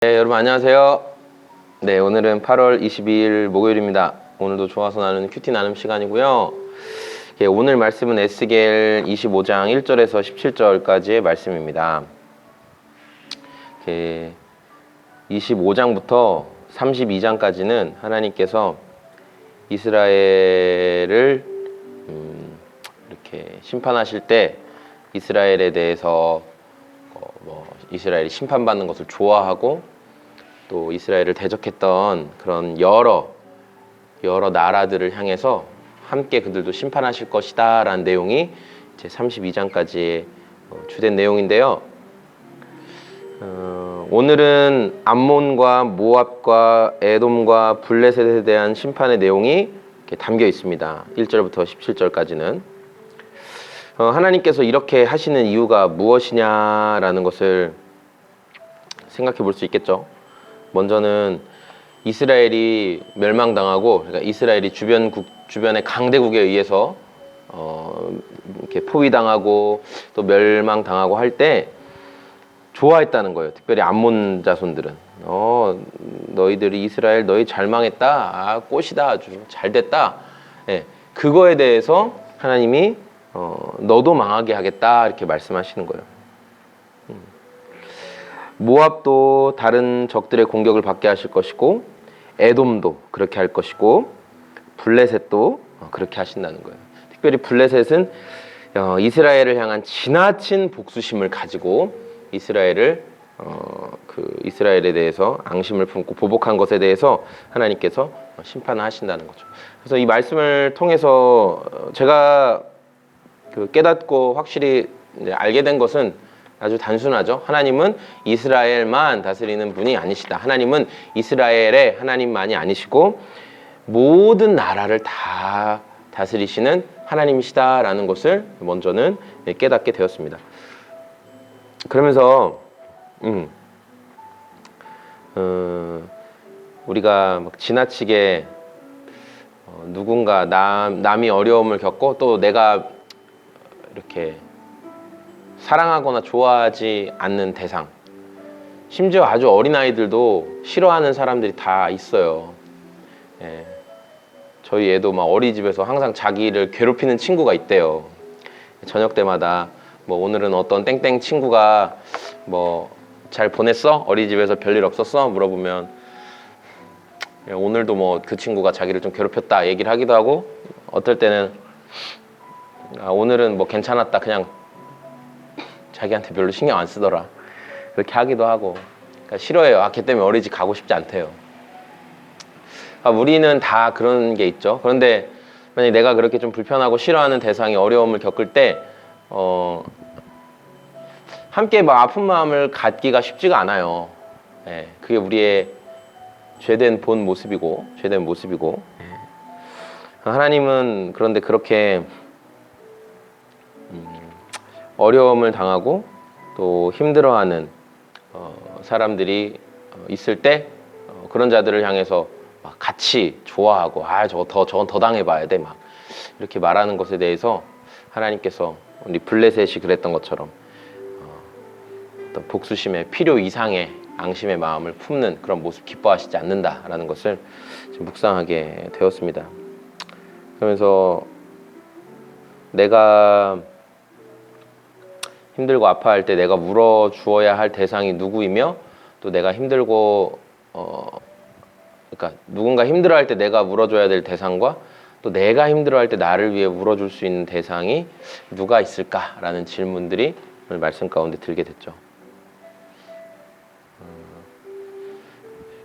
네, 여러분 안녕하세요. 네, 오늘은 8월 22일 목요일입니다. 오늘도 좋아서 나누는 큐티 나눔 시간이고요. 오늘 말씀은 에스겔 25장 1절에서 17절까지의 말씀입니다. 25장부터 32장까지는 하나님께서 이스라엘을 이렇게 심판하실 때 이스라엘에 대해서 이스라엘이 심판받는 것을 좋아하고 또 이스라엘을 대적했던 그런 여러 나라들을 향해서 함께 그들도 심판하실 것이다 라는 내용이 이제 32장까지의 주된 내용인데요. 오늘은 암몬과 모압과 에돔과 블레셋에 대한 심판의 내용이 이렇게 담겨 있습니다. 1절부터 17절까지는 하나님께서 이렇게 하시는 이유가 무엇이냐라는 것을 생각해 볼 수 있겠죠. 먼저는 이스라엘이 멸망당하고, 그러니까 이스라엘이 주변의 강대국에 의해서 이렇게 포위당하고 또 멸망당하고 할 때 좋아했다는 거예요. 특별히 암몬 자손들은 너희들이 이스라엘 너희 잘 망했다, 꽃이다, 아주 잘 됐다. 네, 그거에 대해서 하나님이 너도 망하게 하겠다 이렇게 말씀하시는 거예요. 모압도 다른 적들의 공격을 받게 하실 것이고, 에돔도 그렇게 할 것이고, 블레셋도 그렇게 하신다는 거예요. 특별히 블레셋은 이스라엘을 향한 지나친 복수심을 가지고 이스라엘에 대해서 앙심을 품고 보복한 것에 대해서 하나님께서 심판을 하신다는 거죠. 그래서 이 말씀을 통해서 제가 깨닫고 확실히 이제 알게 된 것은 아주 단순하죠. 하나님은 이스라엘만 다스리는 분이 아니시다. 하나님은 이스라엘의 하나님만이 아니시고 모든 나라를 다 다스리시는 하나님이시다라는 것을 먼저는 깨닫게 되었습니다. 그러면서 우리가 막 지나치게 누군가 남이 어려움을 겪고 또 내가 이렇게 사랑하거나 좋아하지 않는 대상, 심지어 아주 어린아이들도 싫어하는 사람들이 다 있어요. 예. 저희 애도 막 어린이집에서 항상 자기를 괴롭히는 친구가 있대요. 저녁 때마다 오늘은 어떤 땡땡 친구가 잘 보냈어? 어린이집에서 별일 없었어? 물어보면 오늘도 그 친구가 자기를 좀 괴롭혔다 얘기를 하기도 하고, 어떨 때는 오늘은 괜찮았다, 그냥 자기한테 별로 신경 안 쓰더라, 그렇게 하기도 하고. 그러니까 싫어해요. 걔 때문에 어린이집 가고 싶지 않대요. 우리는 다 그런 게 있죠. 그런데 만약에 내가 그렇게 좀 불편하고 싫어하는 대상이 어려움을 겪을 때 함께 아픈 마음을 갖기가 쉽지가 않아요. 예, 그게 우리의 죄된 모습이고 하나님은 그런데 그렇게 어려움을 당하고 또 힘들어하는 사람들이 있을 때 그런 자들을 향해서 같이 좋아하고 저건 더 당해봐야 돼 이렇게 말하는 것에 대해서 하나님께서 우리 블레셋이 그랬던 것처럼 어떤 복수심의 필요 이상의 앙심의 마음을 품는 그런 모습 기뻐하시지 않는다라는 것을 지금 묵상하게 되었습니다. 그러면서 내가 힘들고 아파할 때 내가 물어주어야 할 대상이 누구이며, 또 내가 힘들고 그러니까 누군가 힘들어할 때 내가 물어줘야 될 대상과 또 내가 힘들어할 때 나를 위해 물어줄 수 있는 대상이 누가 있을까라는 질문들이 오늘 말씀 가운데 들게 됐죠.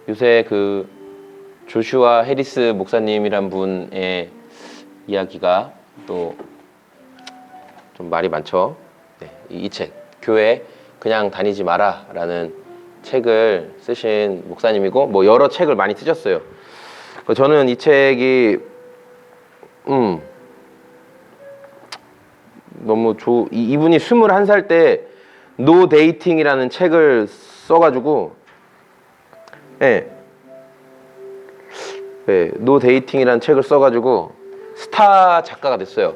요새 조슈아 해리스 목사님이란 분의 이야기가 또 좀 말이 많죠. 네, 이 책, 교회 그냥 다니지 마라 라는 책을 쓰신 목사님이고 여러 책을 많이 쓰셨어요. 저는 이 책이 너무 이분이 21살 때 노 데이팅이라는 책을 써가지고 노 데이팅이라는 책을 써가지고 스타 작가가 됐어요.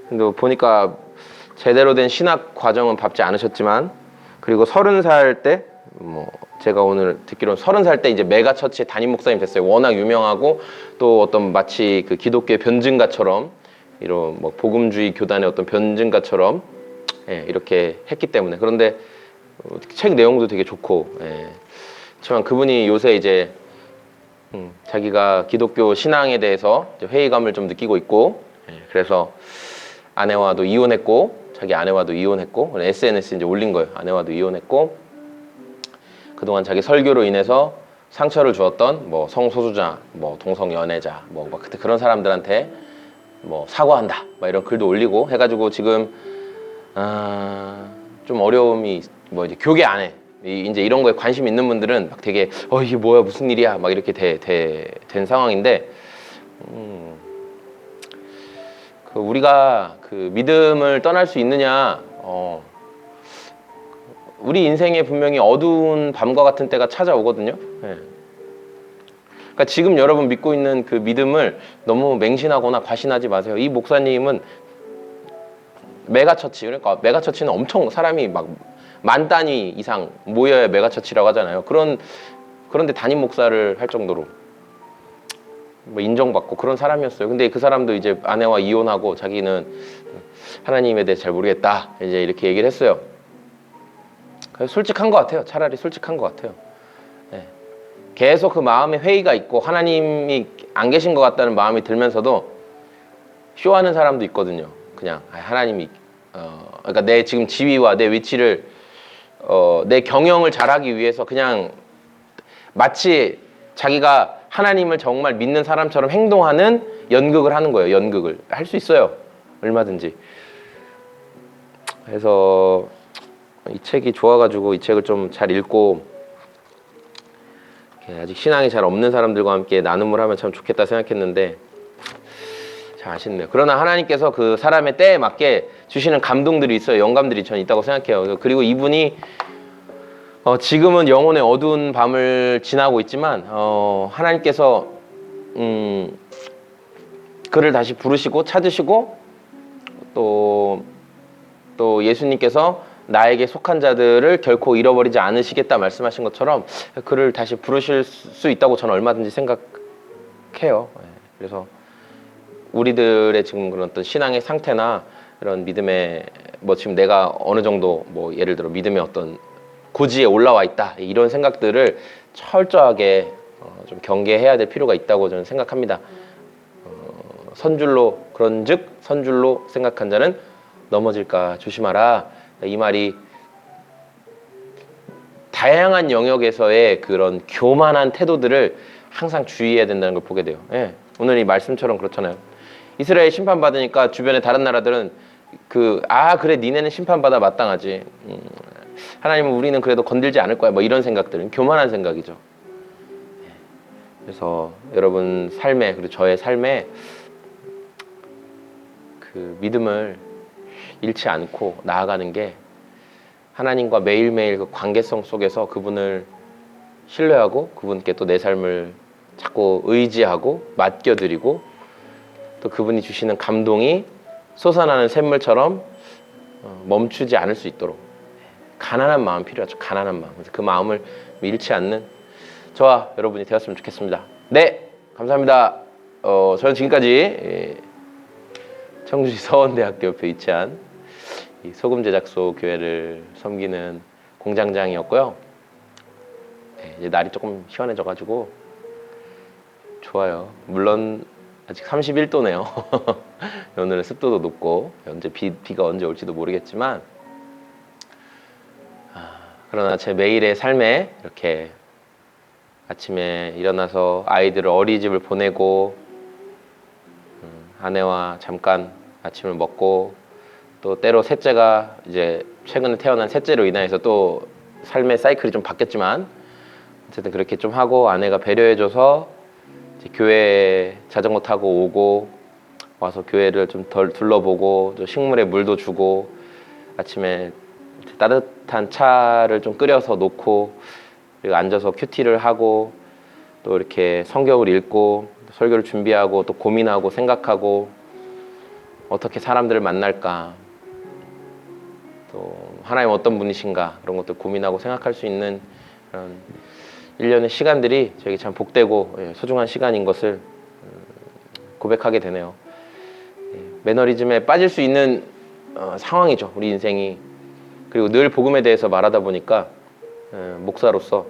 근데 보니까 제대로 된 신학 과정은 밟지 않으셨지만, 그리고 30살 때 제가 오늘 듣기로는 30살 때 이제 메가처치의 담임 목사님 됐어요. 워낙 유명하고 또 어떤 마치 그 기독교의 변증가처럼 이런 뭐 복음주의 교단의 어떤 변증가처럼 예, 이렇게 했기 때문에. 그런데 책 내용도 되게 좋고 예. 그렇지만 그분이 요새 이제 자기가 기독교 신앙에 대해서 회의감을 좀 느끼고 있고 예, 그래서 아내와도 이혼했고 자기 아내와도 이혼했고 SNS에 이제 올린 거예요. 아내와도 이혼했고 그동안 자기 설교로 인해서 상처를 주었던 뭐 성소수자, 뭐 동성연애자, 뭐 그때 그런 사람들한테 뭐 사과한다, 막 이런 글도 올리고 해가지고 지금 좀 어려움이 뭐 이제 교계 안에 이제 이런 거에 관심 있는 분들은 막 되게 이게 뭐야 무슨 일이야 막 이렇게 된 상황인데 그 우리가 그 믿음을 떠날 수 있느냐 우리 인생에 분명히 어두운 밤과 같은 때가 찾아오거든요. 예. 그러니까 지금 여러분 믿고 있는 그 믿음을 너무 맹신하거나 과신하지 마세요. 이 목사님은 메가처치, 그러니까 메가처치는 엄청 사람이 막 10,000단위 이상 모여야 메가처치라고 하잖아요. 그런데 담임 목사를 할 정도로 뭐 인정받고 그런 사람이었어요. 근데 그 사람도 이제 아내와 이혼하고 자기는 하나님에 대해 잘 모르겠다 이제 이렇게 얘기를 했어요. 솔직한 것 같아요. 차라리 솔직한 것 같아요. 네. 계속 그 마음에 회의가 있고 하나님이 안 계신 것 같다는 마음이 들면서도 쇼하는 사람도 있거든요. 그냥 하나님이 그러니까 내 지금 지위와 내 위치를 내 경영을 잘하기 위해서 그냥 마치 자기가 하나님을 정말 믿는 사람처럼 행동하는 연극을 하는 거예요. 연극을 할 수 있어요. 얼마든지. 그래서 이 책이 좋아가지고 이 책을 좀 잘 읽고 아직 신앙이 잘 없는 사람들과 함께 나눔을 하면 참 좋겠다 생각했는데 참 아쉽네요. 그러나 하나님께서 그 사람의 때에 맞게 주시는 감동들이 있어요. 영감들이 저는 있다고 생각해요. 그리고 이분이 지금은 영혼의 어두운 밤을 지나고 있지만 하나님께서 그를 다시 부르시고 찾으시고 또 예수님께서 나에게 속한 자들을 결코 잃어버리지 않으시겠다 말씀하신 것처럼 그를 다시 부르실 수 있다고 저는 얼마든지 생각해요. 그래서 우리들의 지금 그런 어떤 신앙의 상태나 이런 믿음의 뭐 지금 내가 어느 정도 뭐 예를 들어 믿음의 어떤 고지에 올라와 있다 이런 생각들을 철저하게 좀 경계해야 될 필요가 있다고 저는 생각합니다. 그런즉 선줄로 생각한 자는 넘어질까 조심하라. 이 말이 다양한 영역에서의 그런 교만한 태도들을 항상 주의해야 된다는 걸 보게 돼요. 예. 오늘 이 말씀처럼 그렇잖아요. 이스라엘 심판받으니까 주변의 다른 나라들은 그래 니네는 심판받아 마땅하지. 하나님은 우리는 그래도 건들지 않을 거야. 뭐 이런 생각들은 교만한 생각이죠. 그래서 여러분 삶에 그리고 저의 삶에 그 믿음을 잃지 않고 나아가는 게 하나님과 매일매일 그 관계성 속에서 그분을 신뢰하고 그분께 또 내 삶을 자꾸 의지하고 맡겨드리고 또 그분이 주시는 감동이 솟아나는 샘물처럼 멈추지 않을 수 있도록 가난한 마음 필요하죠. 가난한 마음. 그래서 그 마음을 잃지 않는 저와 여러분이 되었으면 좋겠습니다. 네, 감사합니다. 저는 지금까지 청주시 서원대학교 옆에 위치한 이 소금 제작소 교회를 섬기는 공장장이었고요. 네, 이제 날이 조금 시원해져가지고 좋아요. 물론 아직 31도네요. 오늘은 습도도 높고 언제 비가 언제 올지도 모르겠지만 그러나 제 매일의 삶에 이렇게 아침에 일어나서 아이들을 어린이집을 보내고 아내와 잠깐 아침을 먹고 또 때로 셋째가 이제 최근에 태어난 셋째로 인해서 또 삶의 사이클이 좀 바뀌었지만 어쨌든 그렇게 좀 하고 아내가 배려해줘서 이제 교회 자전거 타고 오고 와서 교회를 좀 덜 둘러보고 또 식물에 물도 주고 아침에 따뜻한 차를 좀 끓여서 놓고 그리고 앉아서 큐티를 하고 또 이렇게 성경을 읽고 설교를 준비하고 또 고민하고 생각하고 어떻게 사람들을 만날까 또 하나님 어떤 분이신가 그런 것들 고민하고 생각할 수 있는 이런 일련의 시간들이 저에게 참 복되고 소중한 시간인 것을 고백하게 되네요. 매너리즘에 빠질 수 있는 상황이죠, 우리 인생이. 그리고 늘 복음에 대해서 말하다 보니까 목사로서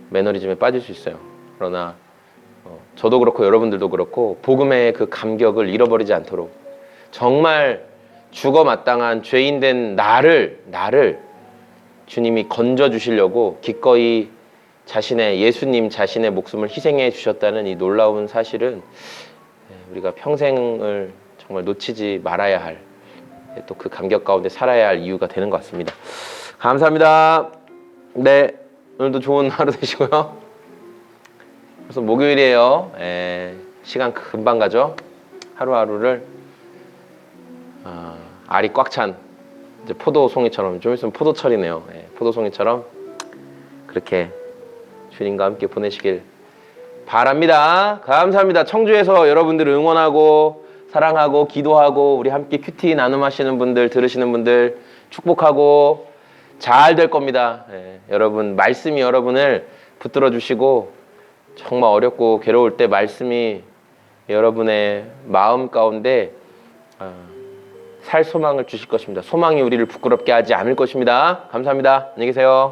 매너리즘에 빠질 수 있어요. 그러나 저도 그렇고 여러분들도 그렇고 복음의 그 감격을 잃어버리지 않도록 정말 죽어 마땅한 죄인된 나를 주님이 건져주시려고 기꺼이 예수님 자신의 목숨을 희생해 주셨다는 이 놀라운 사실은 우리가 평생을 정말 놓치지 말아야 할, 또 그 감격 가운데 살아야 할 이유가 되는 것 같습니다. 감사합니다. 네, 오늘도 좋은 하루 되시고요. 그래서 목요일이에요. 시간 금방 가죠. 하루하루를 알이 꽉 찬 이제 포도송이처럼, 좀 있으면 포도철이네요. 포도송이처럼 그렇게 주님과 함께 보내시길 바랍니다. 감사합니다. 청주에서 여러분들을 응원하고 사랑하고 기도하고 우리 함께 큐티 나눔하시는 분들, 들으시는 분들 축복하고 잘 될 겁니다. 여러분, 말씀이 여러분을 붙들어 주시고 정말 어렵고 괴로울 때 말씀이 여러분의 마음 가운데 살 소망을 주실 것입니다. 소망이 우리를 부끄럽게 하지 않을 것입니다. 감사합니다. 안녕히 계세요.